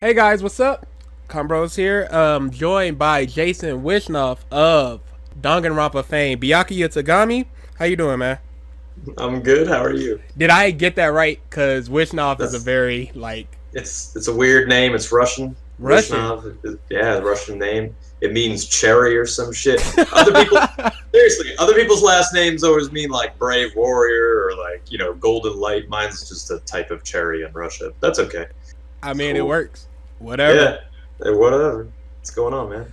Hey guys, what's up? Combros here. Joined by Jason Wishnov of Danganronpa fame. Byakuya Togami. How you doing, man? I'm good. How are you? Did I get that right? Cause Wishnov is a That's very like it's a weird name. It's Russian. Russian. Wishnov. Yeah, Russian name. It means cherry or some shit. Other people, seriously, other people's last names always mean like brave warrior or like golden light. Mine's just a type of cherry in Russia. That's okay. I It's mean, it cool. works. Whatever. Yeah. Whatever. What's going on, man?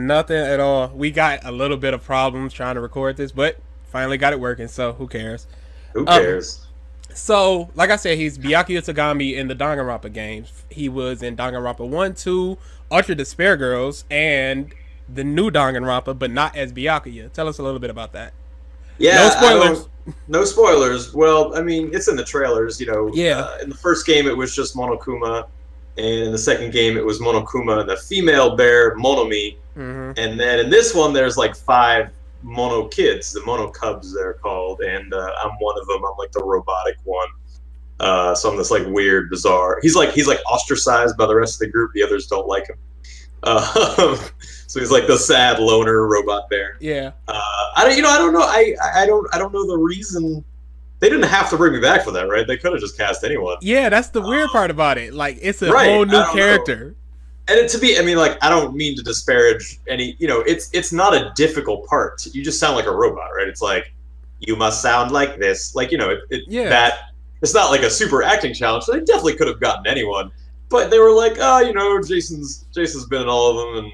Nothing at all. We got a little bit of problems trying to record this, but finally got it working. So who cares? Who Um, cares? So, like I said, he's Byakuya Togami in the Danganronpa games. He was in Danganronpa 1, 2, Ultra Despair Girls, and the new Danganronpa, but not as Byakuya. Tell us a little bit about that. No Yeah, I spoilers. don't. No spoilers. Well, I mean, it's in the trailers. Yeah. In the first game, it was just Monokuma, and in the second game, it was Monokuma and the female bear Monomi, Mm-hmm. and then in this one, there's like five Mono kids, the Mono Cubs, they're called, and I'm one of them. I'm like the robotic one. So I'm this like weird, bizarre. He's like ostracized by the rest of the group. The others don't like him. Uh, so he's like the sad loner robot bear. Yeah. I don't know. I don't know the reason. They didn't have to bring me back for that, right? They could have just cast anyone. Yeah, that's the weird Um, part about it. Like, it's a right. whole I new don't know. character. And to be, I mean, like, I don't mean to disparage any. It's not a difficult part. You just sound like a robot, right? It's like you must sound like this, like Yeah. that. It's not like a super acting challenge. So they definitely could have gotten anyone, but they were like, oh, Jason's been in all of them,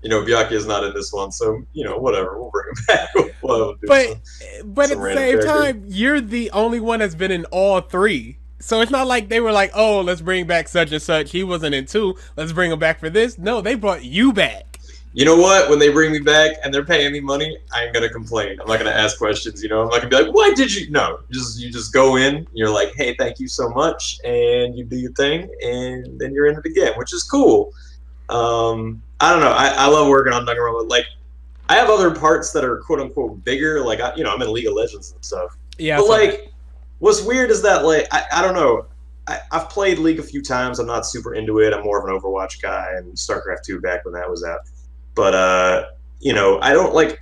and Byakuya's not in this one, so whatever, we'll bring him back. We'll do But but at some the random same character. time, you're the only one that's been in all three. So it's not like they were like, oh, let's bring back such and such. He wasn't in two. Let's bring him back for this. No, they brought you back. You know what? When they bring me back and they're paying me money, I ain't gonna complain. I'm not gonna ask questions. I'm not gonna be like, "Why did you?" No, you just go in. You're like, "Hey, thank you so much," and you do your thing, and then you're in it again, which is cool. I don't know. I love working on Danganronpa. Like, I have other parts that are quote unquote bigger. Like, I'm in League of Legends and stuff. Yeah, I But saw that. like, what's weird is that like I don't know. I've played League a few times. I'm not super into it. I'm more of an Overwatch guy and StarCraft 2 back when that was out. But I don't like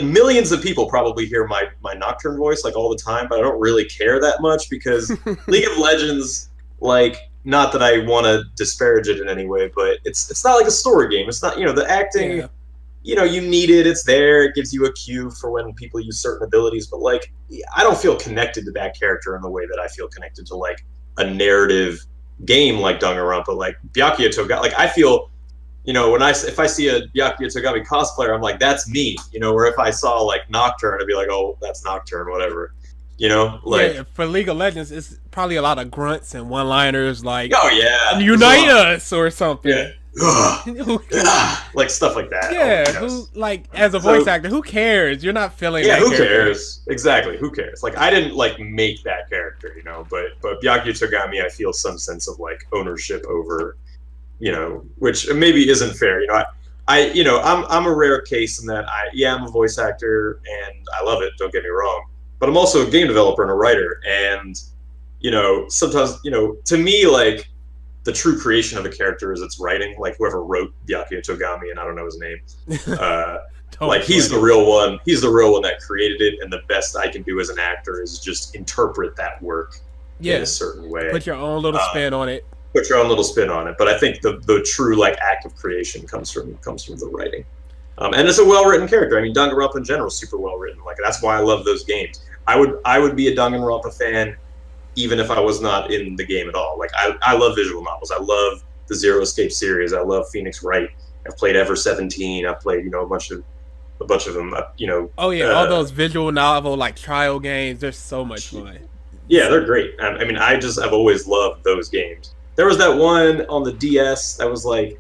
millions of people probably hear my Nocturne voice like all the time, but I don't really care that much because League of Legends, like, not that I want to disparage it in any way, but it's not like a story game. It's not the acting. Yeah. You need it. It's there. It gives you a cue for when people use certain abilities. But like, I don't feel connected to that character in the way that I feel connected to like a narrative game like Danganronpa, like Byakuya Toga. Like, I feel when if I see a Byakuya Togami cosplayer, I'm like, that's me. Or if I saw like Nocturne, I'd be like, oh, that's Nocturne, whatever. Yeah, Like, for League of Legends, it's probably a lot of grunts and one-liners like oh yeah, "Unite us" or yeah, something. like stuff like that. Oh Yeah, my gosh. who like as a voice So actor, who cares? You're not feeling yeah, that who character. cares? Exactly, who cares? Like, I didn't like make that character, but Byakuya Togami, I feel some sense of like ownership over, which maybe isn't fair. I'm a rare case in that I'm a voice actor and I love it. Don't get me wrong, but I'm also a game developer and a writer, and sometimes to me, like, the true creation of a character is its writing. Like, whoever wrote Byakuya Togami, and I don't know his name, uh, Don't like, he's sweat the it. real one. He's the real one that created it, and the best I can do as an actor is just interpret that work in a Yeah, certain way. put your own little Uh, spin on it. Put your own little spin on it. But I think the true like act of creation comes from the writing. And it's a well written character. I mean, Danganronpa in general is super well written. Like, that's why I love those games. I would be a Danganronpa fan even if I was not in the game at all. Like, I love visual novels. I love the Zero Escape series. I love Phoenix Wright. I've played Ever 17. I've played a bunch of them. Oh yeah, all those visual novel like trial games. They're so much fun. Yeah, they're great. I mean, I've always loved those games. There was that one on the DS that was like,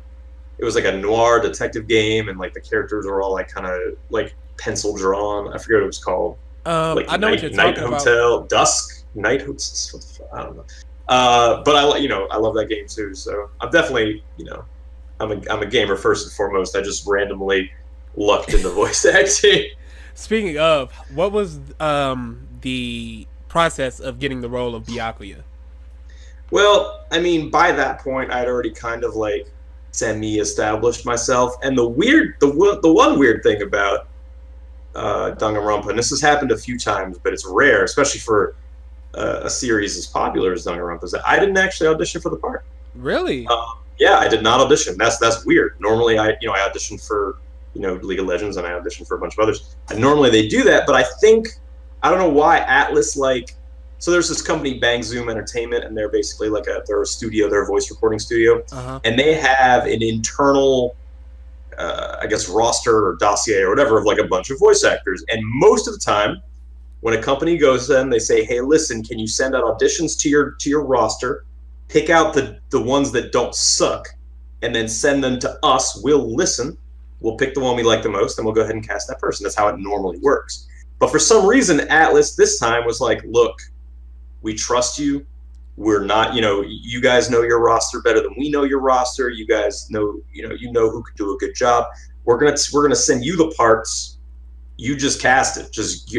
it was like a noir detective game, and like the characters were all like kind of like pencil drawn. I forget what it was called. Like I know what you're Night talking about. Hotel, Dusk, Night Hotel. I don't know. But I love that game too. So I'm definitely, I'm a gamer first and foremost. I just randomly lucked into voice acting. Speaking of, what was the process of getting the role of Byakuya? Well, I mean, by that point, I'd already kind of like semi-established myself. And the one weird thing about Danganronpa, and this has happened a few times, but it's rare, especially for a series as popular as Danganronpa, is that I didn't actually audition for the part. Really? Yeah, I did not audition. That's weird. Normally, I auditioned for League of Legends, and I auditioned for a bunch of others. And normally they do that, but I don't know why Atlas like. So there's this company, Bang Zoom Entertainment, and they're basically like they're a studio, they're a voice recording studio, and they have an internal, I guess, roster or dossier or whatever of like a bunch of voice actors. And most of the time, when a company goes to them, they say, "Hey, listen, can you send out auditions to your roster, pick out the ones that don't suck, and then send them to us. We'll listen, we'll pick the one we like the most, and we'll go ahead and cast that person." That's how it normally works. But for some reason, Atlas this time was like, "Look, we trust you. We're not, you guys know your roster better than we know your roster. You guys know, who could do a good job. We're gonna send you the parts. You just cast it. Just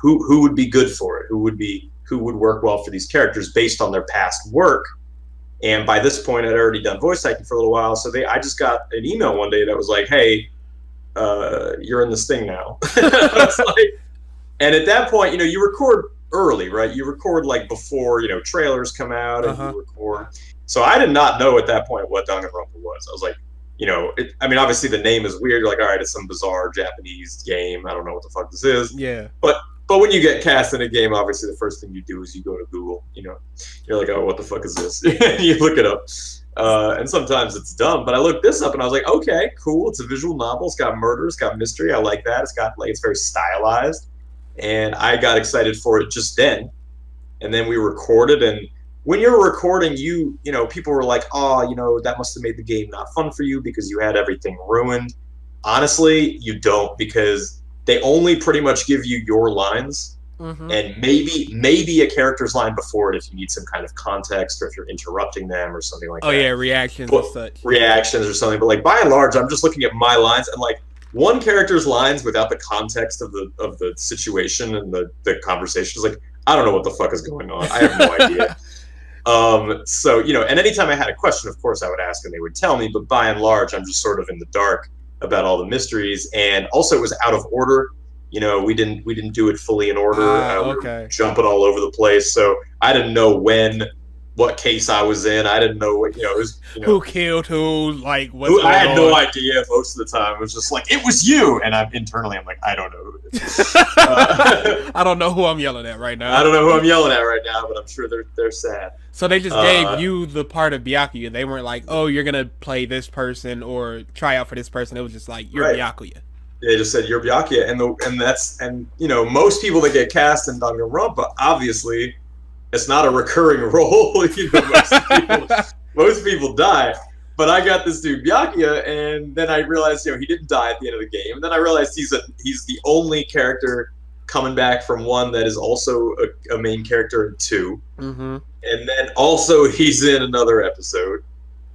who would be good for it? Who would work well for these characters based on their past work." And by this point, I'd already done voice acting for a little while, so I just got an email one day that was like, "Hey, you're in this thing now." And at that point, you record early, right? You record like before trailers come out, and you record. So I did not know at that point what Danganronpa was. I was like, obviously the name is weird. You're like, all right, it's some bizarre Japanese game. I don't know what the fuck this is. Yeah. But when you get cast in a game, obviously the first thing you do is you go to Google. You're like, oh, what the fuck is this? You look it up. And sometimes it's dumb, but I looked this up and I was like, okay, cool. It's a visual novel. It's got murder. It's got mystery. I like that. It's very stylized. And I got excited for it just then. And then we recorded, and when you're recording, people were like, "Oh, that must have made the game not fun for you because you had everything ruined." Honestly, you don't, because they only pretty much give you your lines, and maybe a character's line before it if you need some kind of context or if you're interrupting them or something like that. Oh yeah, reactions and such. Reactions or something. But like by and large, I'm just looking at my lines, and like one character's lines without the context of the situation and the conversation is like, I don't know what the fuck is going on. I have no idea. So, and anytime I had a question, of course I would ask and they would tell me, but by and large, I'm just sort of in the dark about all the mysteries. And also it was out of order. We didn't do it fully in order. We were jumping all over the place. So I didn't know what case I was in. I didn't know what, it was, who killed who, like, I had no idea most of the time. It was just like, it was you. And I'm like, I don't know who it is. I don't know who I'm yelling at right now. I don't know who I'm yelling at right now, but I'm sure they're sad. So they just gave you the part of Byakuya. They weren't like, oh, you're going to play this person or try out for this person. It was just like, you're Byakuya. They just said, you're Byakuya. And most people that get cast in Danganronpa, obviously, it's not a recurring role. Most people die. But I got this dude Byakuya, and then I realized, he didn't die at the end of the game. And then I realized he's the only character coming back from 1 that is also a main character in 2. And then also he's in another episode.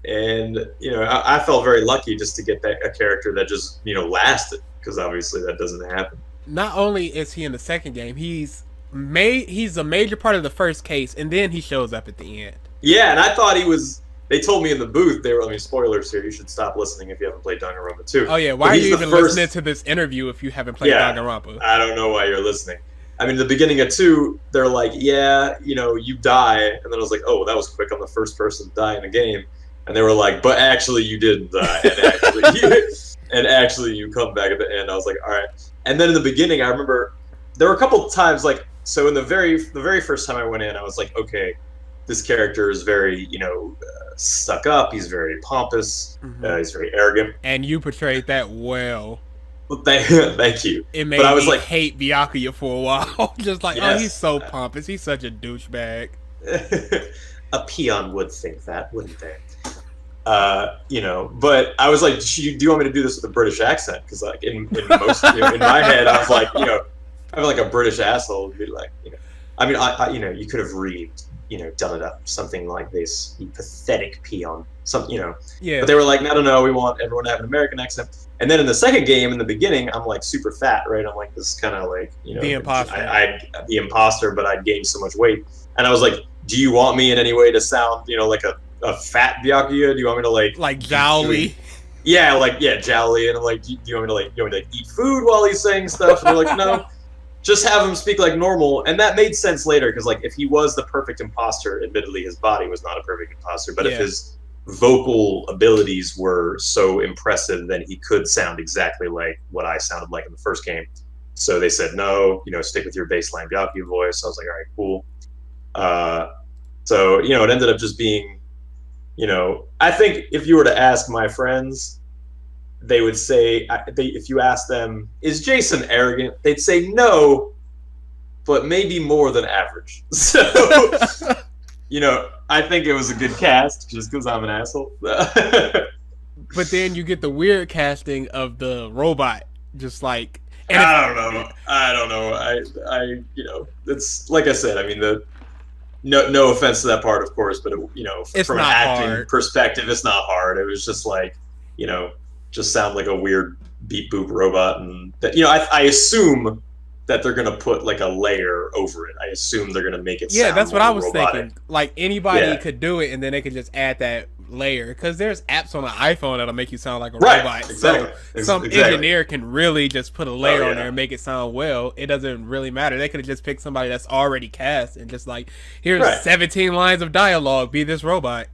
And I felt very lucky just to get a character that just lasted, because obviously that doesn't happen. Not only is he in the second game, he's a major part of the first case, and then he shows up at the end. Yeah, and I thought he was. They told me in the booth, spoilers here, you should stop listening if you haven't played Danganronpa 2. Oh yeah, why are you even listening to this interview if you haven't played Danganronpa? I don't know why you're listening. I mean, the beginning of 2, they're like, yeah, you die, and then I was like, oh, that was quick. I'm the first person to die in the game. And they were like, but actually you didn't die, and actually you come back at the end. I was like, all right. And then in the beginning, I remember there were a couple of times, like, so in the very first time I went in, I was like, okay, this character is very, stuck up. He's very pompous. He's very arrogant. And you portrayed that well. Well, thank you. It made me hate Byakuya for a while. Just like, yes. Oh, he's so pompous. He's such a douchebag. A peon would think that, wouldn't they? But I was like, do you want me to do this with a British accent? Because like in most in my head, I was like, I'm like a British asshole would be like, I mean, I you could have done it up something like this, you pathetic peon, Yeah. But they were like, no, we want everyone to have an American accent. And then in the second game, in the beginning, I'm like super fat, right? I'm like this kind of like, the imposter. The imposter, but I'd gained so much weight, and I was like, do you want me in any way to sound, like a fat Byakuya? Do you want me to like jowly? Jowly, and I'm like, do you want me to eat food while he's saying stuff? And they're like, no, just have him speak like normal. And that made sense later, because if he was the perfect imposter, admittedly his body was not a perfect imposter, but if his vocal abilities were so impressive, then he could sound exactly like what I sounded like in the first game. So they said, no, stick with your baseline Byakuya voice. I was like, all right, cool. So, it ended up just being, I think if you were to ask my friends, they would say, if you ask them, is Jason arrogant? They'd say no, but maybe more than average. So, I think it was a good cast just because I'm an asshole. But then you get the weird casting of the robot, just like. I don't know. I it's like I said. I mean, no offense to that part, of course, but from an acting perspective, it's not hard. It was just just sound like a weird beep boop robot, and that I assume that they're gonna put like a layer over it. I assume they're gonna make it. Yeah, that's what I was robotic. thinking. Like anybody could do it, and then they could just add that layer, because there's apps on the iPhone that'll make you sound like a robot. Exactly. So some engineer can really just put a layer on there and make it sound well. It doesn't really matter. They could have just picked somebody that's already cast and just here's 17 lines of dialogue. Be this robot.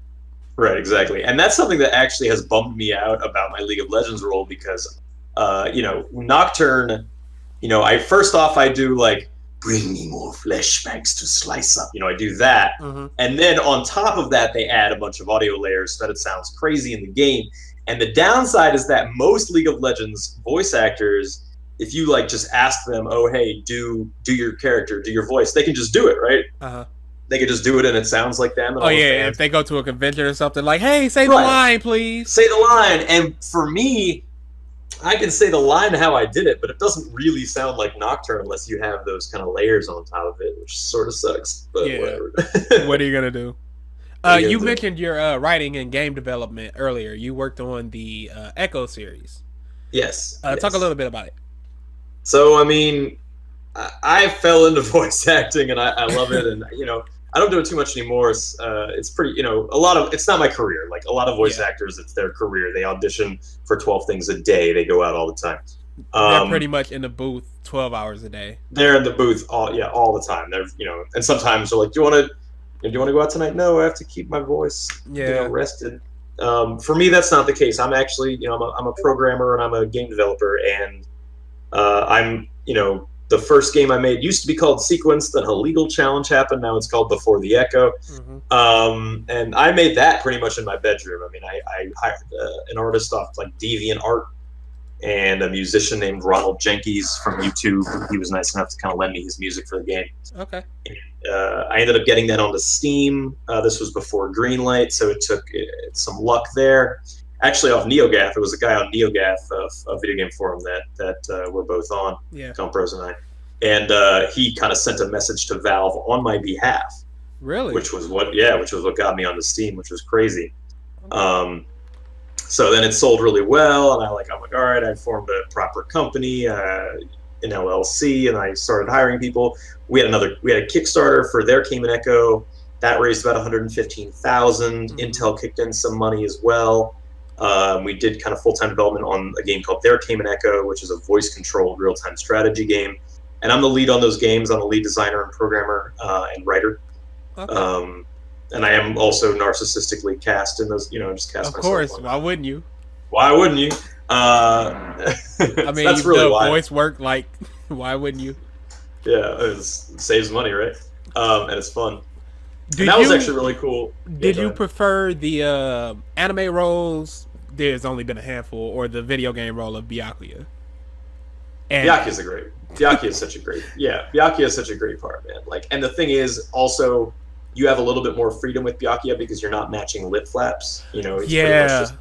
Right, exactly. And that's something that actually has bummed me out about my League of Legends role, because Nocturne, I do bring me more flashbacks to slice up. I do that. Mm-hmm. And then on top of that, they add a bunch of audio layers so that it sounds crazy in the game. And the downside is that most League of Legends voice actors, if you just ask them, oh, hey, do your character, do your voice, they can just do it, right? Uh-huh. They could just do it and it sounds like them. And if they go to a convention or something, hey, say the line, please. Say the line. And for me, I can say the line how I did it, but it doesn't really sound like Nocturne unless you have those kind of layers on top of it, which sort of sucks. But whatever. What are you gonna do? You mentioned your writing and game development earlier. You worked on the Echo series. Yes. Talk a little bit about it. So, I mean, I fell into voice acting, and I love it, and I don't do it too much anymore. It's pretty, it's not my career. A lot of voice actors, it's their career. They audition for 12 things a day. They go out all the time. They're pretty much in the booth 12 hours a day. They're in the booth all the time. They're, and sometimes they're like, do you want to go out tonight? No, I have to keep my voice, rested. For me, that's not the case. I'm actually, I'm a programmer and I'm a game developer, and I'm, the first game I made used to be called Sequence. Then a legal challenge happened. Now it's called Before the Echo. Mm-hmm. And I made that pretty much in my bedroom. I mean, I hired an artist off DeviantArt and a musician named Ronald Jenkins from YouTube. He was nice enough to kind of lend me his music for the game. Okay. And, I ended up getting that onto Steam. This was before Greenlight, so it took some luck there. Actually, off NeoGAF, it was a guy on NeoGAF, a video game forum that we're both on, Tom Pros and I, and he kind of sent a message to Valve on my behalf. Really? Which was what got me onto Steam, which was crazy. So then it sold really well, and I'm like, all right, I formed a proper company, an LLC, and I started hiring people. We had a Kickstarter for There Came an Echo that raised about $115,000. Mm-hmm. Intel kicked in some money as well. We did kind of full-time development on a game called There Came an Echo, which is a voice-controlled real-time strategy game. And I'm the lead on those games. I'm the lead designer and programmer and writer. Okay. And I am also narcissistically cast in those, just cast myself. Of course. Why wouldn't you? Why wouldn't you? I mean, that's really why. Voice work, why wouldn't you? Yeah, it saves money, right? And it's fun. That was actually really cool. Did you prefer the anime roles? There's only been a handful, or the video game role of Byakuya? Byakuya is such a great part, man. And the thing is, also, you have a little bit more freedom with Byakuya because you're not matching lip flaps. It's pretty much just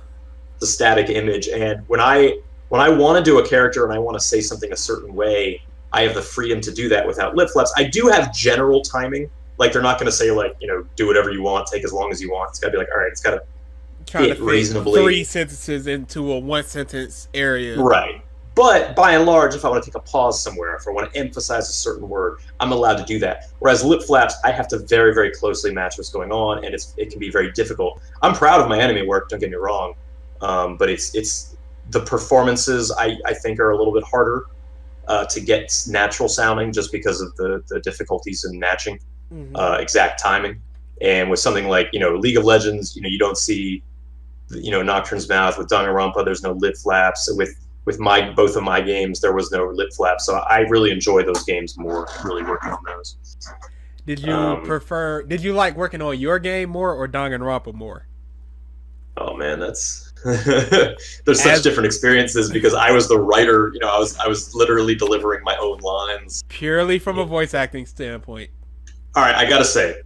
the static image. And when I want to do a character and I want to say something a certain way, I have the freedom to do that without lip flaps. I do have general timing. They're not going to say, do whatever you want, take as long as you want. It's got to be all right, it's got to fit reasonably. 3 sentences into a 1-sentence area. Right. But by and large, if I want to take a pause somewhere, if I want to emphasize a certain word, I'm allowed to do that. Whereas lip flaps, I have to very, very closely match what's going on, and it can be very difficult. I'm proud of my anime work, don't get me wrong, but it's the performances I think are a little bit harder to get natural sounding just because of the difficulties in matching exact timing. And with something like League of Legends, you don't see Nocturne's mouth. With Danganronpa, there's no lip flaps. With both of my games, there was no lip flap, so I really enjoy those games more. Really working on those. Did you prefer? Did you like working on your game more or Danganronpa more? Oh man, that's there's such different experiences because I was the writer. I was literally delivering my own lines purely from a voice acting standpoint. All right, I gotta say,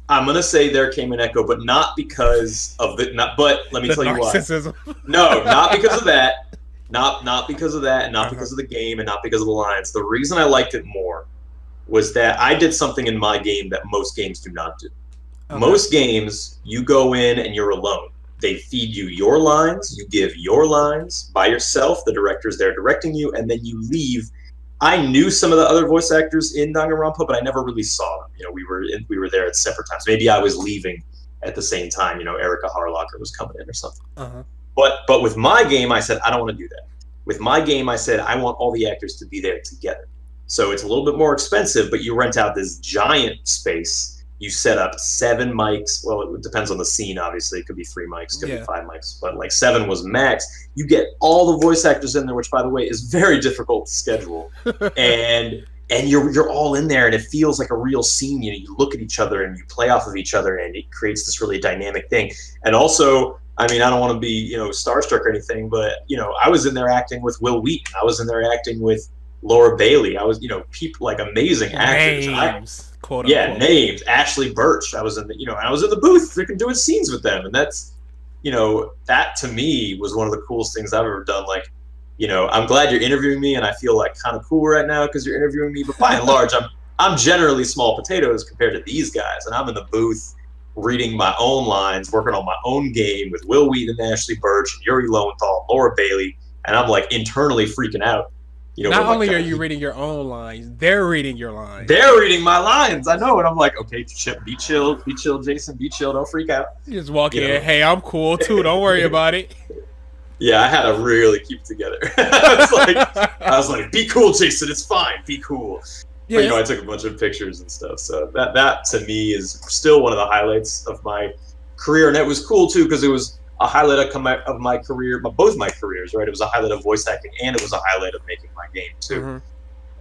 I'm gonna say there came an echo, but not because of But let me tell you why. No, not because of that. Not because of that, and not because of the game, and not because of the lines. The reason I liked it more was that I did something in my game that most games do not do. Most games, you go in and you're alone. They feed you your lines, you give your lines by yourself. The director's there directing you, and then you leave. I knew some of the other voice actors in Danganronpa, but I never really saw them. We were there at separate times. Maybe I was leaving at the same time. Erica Harlocker was coming in or something. But with my game, I said I don't want to do that. With my game, I said I want all the actors to be there together. So it's a little bit more expensive, but you rent out this giant space. You set up 7 mics. Well, it depends on the scene, obviously. It could be 3 mics, could be 5 mics, but like 7 was max. You get all the voice actors in there, which, by the way, is very difficult to schedule. and you're all in there, and it feels like a real scene. You look at each other, and you play off of each other, and it creates this really dynamic thing. And also, I mean, I don't want to be starstruck or anything, but I was in there acting with Will Wheaton. I was in there acting with Laura Bailey. I was people like amazing actors. Names. Quote, names. Ashley Birch. I was in the booth freaking doing scenes with them, and that's that to me was one of the coolest things I've ever done. Like, I'm glad you're interviewing me, and I feel like kind of cool right now because you're interviewing me. But by and large, I'm generally small potatoes compared to these guys, and I'm in the booth reading my own lines, working on my own game with Will Wheaton and Ashley Birch and Yuri Lowenthal, Laura Bailey, and I'm like internally freaking out. Not only are you reading your own lines, they're reading your lines. They're reading my lines. I know, and I'm like, okay, be chill, Jason, be chill, don't freak out. You just walk in, hey, I'm cool too, don't worry about it. Yeah, I had to really keep it together. I was like, be cool, Jason, it's fine, be cool. Yes. But I took a bunch of pictures and stuff, so that to me is still one of the highlights of my career, and it was cool too because it was a highlight of my career, both my careers, right? It was a highlight of voice acting, and it was a highlight of making my game too.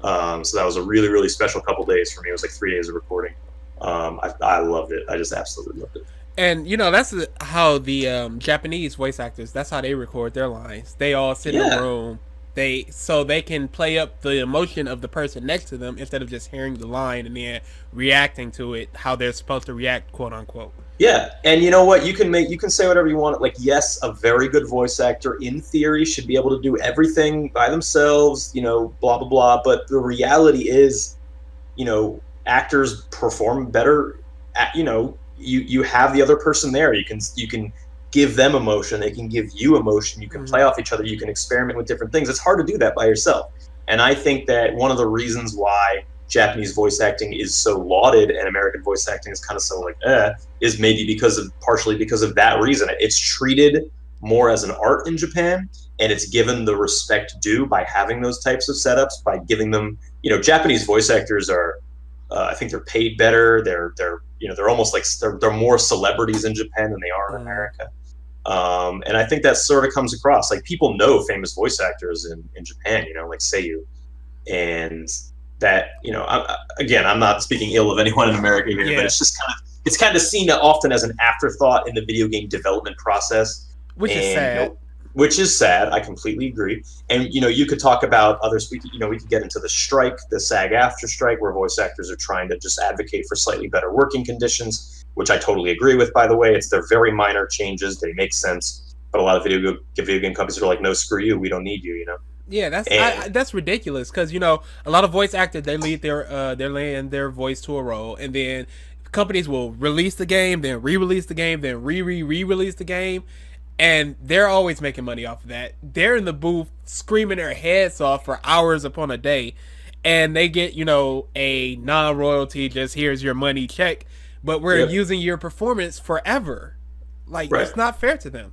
So that was a really, really special couple days for me. It was like 3 days of recording. I loved it. I just absolutely loved it. And that's how the Japanese voice actors, that's how they record their lines. They all sit in a room. So they can play up the emotion of the person next to them instead of just hearing the line and then reacting to it how they're supposed to react, quote unquote. Yeah, and you know what? You can say whatever you want. Like, yes, a very good voice actor in theory should be able to do everything by themselves. Blah blah blah. But the reality is, actors perform better. You have the other person there. You can give them emotion. They can give you emotion. You can play off each other. You can experiment with different things. It's hard to do that by yourself. And I think that one of the reasons why Japanese voice acting is so lauded and American voice acting is kind of so is maybe partially because of that reason. It's treated more as an art in Japan, and it's given the respect due by having those types of setups, by giving them, Japanese voice actors are, I think they're paid better. They're almost like they're more celebrities in Japan than they are in America. And I think that sort of comes across. Like, people know famous voice actors in Japan, like Seiyu, and that I'm not speaking ill of anyone in America here, but it's just kind of seen seen as an afterthought in the video game development process, which is sad. Which is sad. I completely agree. And you could talk about others. We could get into the strike, the SAG-AFTRA strike, where voice actors are trying to just advocate for slightly better working conditions, which I totally agree with. By the way, they're very minor changes. They make sense, but a lot of video game companies are like, no, screw you. We don't need you. Yeah, that's ridiculous because a lot of voice actors, they lead their voice to a role, and then companies will release the game, then re-release the game, then re-release the game, and they're always making money off of that. They're in the booth screaming their heads off for hours upon a day, and they get, a non-royalty, just here's your money check, but we're using your performance forever. Like, it's not fair to them.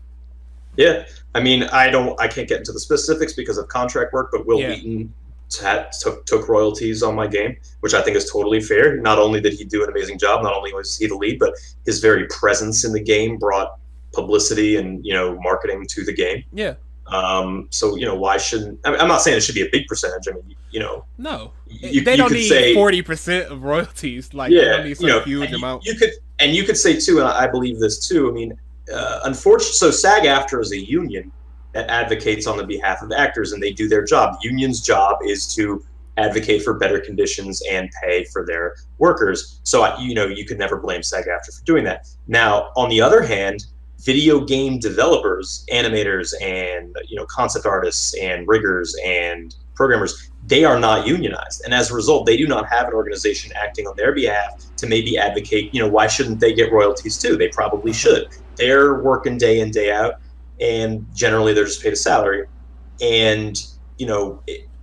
Yeah, I mean, I can't get into the specifics because of contract work, but Will Wheaton took royalties on my game, which I think is totally fair. Not only did he do an amazing job, not only was he the lead, but his very presence in the game brought publicity and marketing to the game. Yeah. So why shouldn't? I'm not saying it should be a big percentage. I mean, no, they don't need 40% of royalties. Like, they don't need some huge amount. You could say too, and I believe this too. I mean, unfortunately, so SAG-AFTRA is a union that advocates on the behalf of actors, and they do their job. Union's job is to advocate for better conditions and pay for their workers. So you could never blame SAG-AFTRA for doing that. Now, on the other hand, video game developers, animators, and concept artists and riggers and programmers, they are not unionized, and as a result, they do not have an organization acting on their behalf to maybe advocate. Why shouldn't they get royalties too? They probably should. They're working day in, day out, and generally they're just paid a salary. And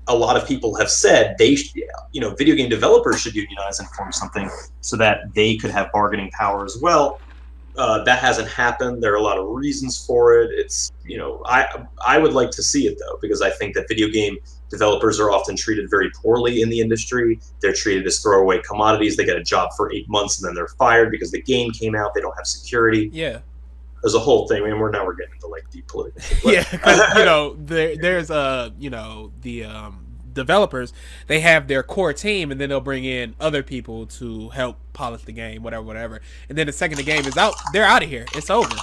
a lot of people have said video game developers should unionize and form something so that they could have bargaining power as well. That hasn't happened. There are a lot of reasons for it. It's, I would like to see it though, because I think that video game developers are often treated very poorly in the industry. They're treated as throwaway commodities. They get a job for 8 months and then they're fired because the game came out. They don't have security. Yeah. There's a whole thing. I mean, we're getting into like deep political shit. Yeah, because there's the developers, they have their core team, and then they'll bring in other people to help polish the game, whatever. And then the second the game is out, they're out of here. It's over.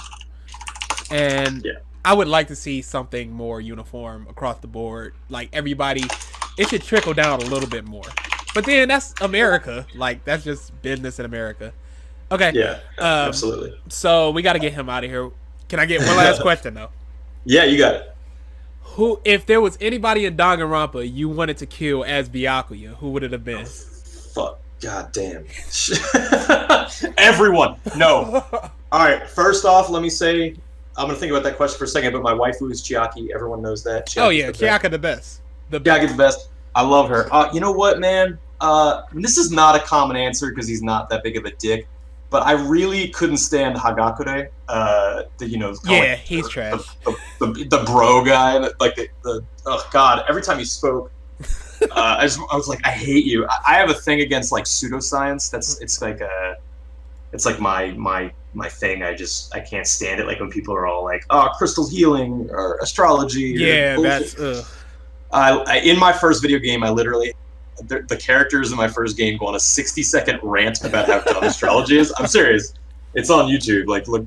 And I would like to see something more uniform across the board. Like, everybody, it should trickle down a little bit more. But then that's America. Like, that's just business in America. Okay. Yeah, absolutely. So we got to get him out of here. Can I get one last question though? Yeah, you got it. If there was anybody in Danganronpa you wanted to kill as Byakuya, who would it have been? Fuck. God damn. Everyone. No. All right. First off, let me say, I'm going to think about that question for a second, but my waifu is Chiaki. Everyone knows that. Chiaki the best. Chiaki the best. I love her. You know what, man? This is not a common answer because he's not that big of a dick. But I really couldn't stand Hagakure. He's trash. The bro guy, oh god! Every time he spoke, I was like, I hate you. I have a thing against like pseudoscience. It's like my thing. I can't stand it. Like when people are all like, oh, crystal healing or astrology. Yeah, that's. In my first video game, I literally. The characters in my first game go on a 60-second rant about how dumb astrology is. I'm serious. It's on YouTube. Like, look,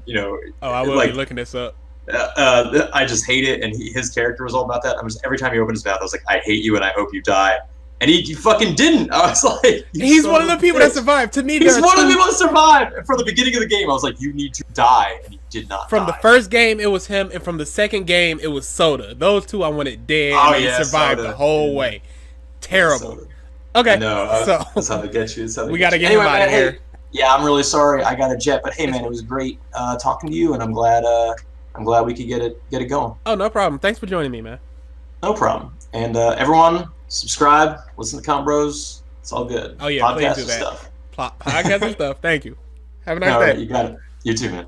Oh, I will be looking this up. I just hate it, and his character was all about that. Every time he opened his mouth, I was like, I hate you, and I hope you die. And he fucking didn't. I was like, he's one of the people that survived. To me, he's one of the people that survived. From the beginning of the game, I was like, you need to die, and he did not. From the first game, it was him, and from the second game, it was Soda. Those two I wanted dead. And he survived the whole way. Terrible. Okay, that's how they get you. We got to get him out of here. Yeah, I'm really sorry. I got a jet, but hey, man, it was great talking to you, and I'm glad we could get it going. Oh, no problem. Thanks for joining me, man. No problem. And everyone, subscribe, listen to Count Bros. It's all good. Oh yeah, podcast please do that. Stuff. Podcast and stuff. Thank you. Have a nice day. All right, you got it. You too, man.